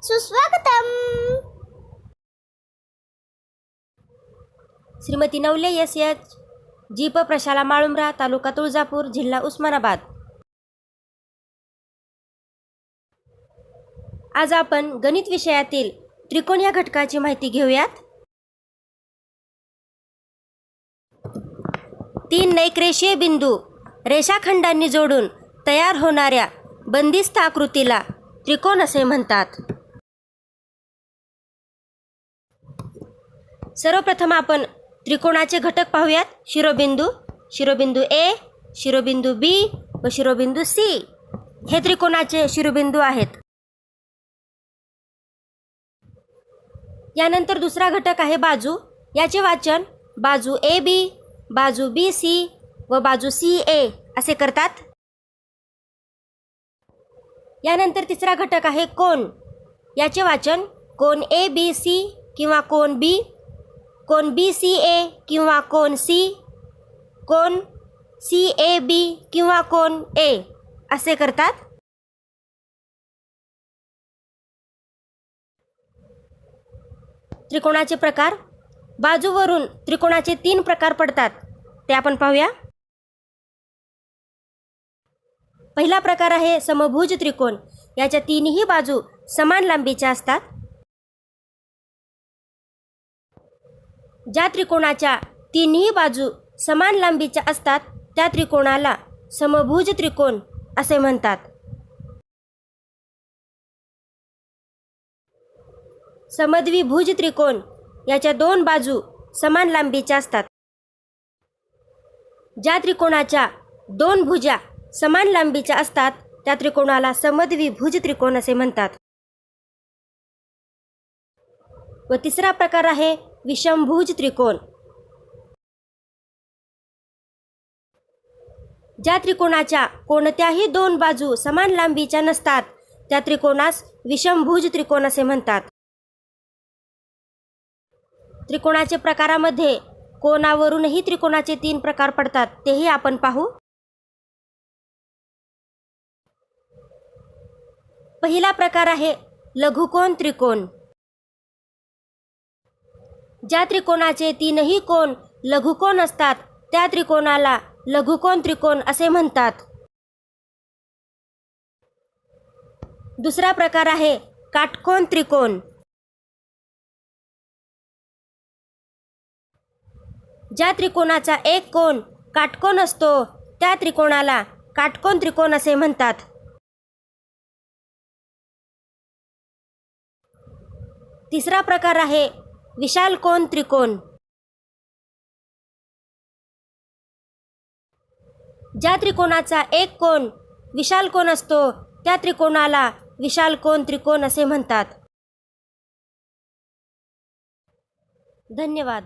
सुस्वागतम. Shrimati Navale SH. Jeep प्रशाला माळुंब्रा, तालुका तुळजापूर, जिल्हा उस्मानाबाद. आज आपण गणित विषयातील त्रिकोण या घटकाची माहिती घेऊयात. 3 नैकरेषीय बिंदू रेषाखंडांनी जोडून तयार होणाऱ्या बंदिस्त आकृतीला त्रिकोण असे म्हणतात. सर्वप्रथम आपण त्रिकोणाचे घटक पाहूयात. शिरोबिंदू ए, शिरोबिंदू बी व शिरोबिंदू सी हे त्रिकोणाचे शिरोबिंदू आहेत. यानंतर दुसरा घटक आहे बाजू. याचे वाचन बाजू ए बी, बाजू बी सी व बाजू सी ए असे करतात. यानंतर तिसरा घटक आहे कोन. याचे वाचन कोन ए बी सी किंवा कोन बी सी ए किंवा कोन सी ए बी किंवा कोन ए असे करतात. त्रिकोणाचे प्रकार. बाजूवरून त्रिकोणाचे 3 प्रकार पडतात, ते आपण पाहूया. पहिला प्रकार आहे समभुज त्रिकोण. याच्या 3ही बाजू समान लांबीच्या असतात. ज्या त्रिकोणाच्या 3ही बाजू समान लांबीच्या असतात त्या त्रिकोणाला समभुज त्रिकोण असे म्हणतात. समद्विभुज त्रिकोण. याच्या 2 बाजू समान लांबीच्या असतात. ज्या त्रिकोणाच्या 2 भुजा समान लांबीच्या असतात त्या त्रिकोणाला समद्विभुज त्रिकोण असे म्हणतात. व तिसरा प्रकार आहे विषमभुज त्रिकोण. ज्या त्रिकोणाच्या कोणत्याही 2 बाजू समान लांबीच्या नसतात त्या त्रिकोणास विषमभुज त्रिकोण असे म्हणतात. त्रिकोणाचे प्रकारामध्ये कोनावरूनही त्रिकोणाचे 3 प्रकार पडतात, तेही आपण पाहू. पहिला प्रकार आहे लघुकोन त्रिकोण. ज्या त्रिकोणाचे 3ही कोन लघुकोन असतात त्या त्रिकोणाला लघुकोन त्रिकोण असे म्हणतात. दुसरा प्रकार आहे काटकोन त्रिकोण. ज्या त्रिकोणाचा एक कोन काटकोन असतो त्या त्रिकोणाला काटकोन त्रिकोण असे म्हणतात. तिसरा प्रकार आहे विशालकोन त्रिकोण. ज्या त्रिकोणाचा एक कोन विशाल कोन असतो त्या त्रिकोणाला विशालकोन त्रिकोण असे म्हणतात. धन्यवाद.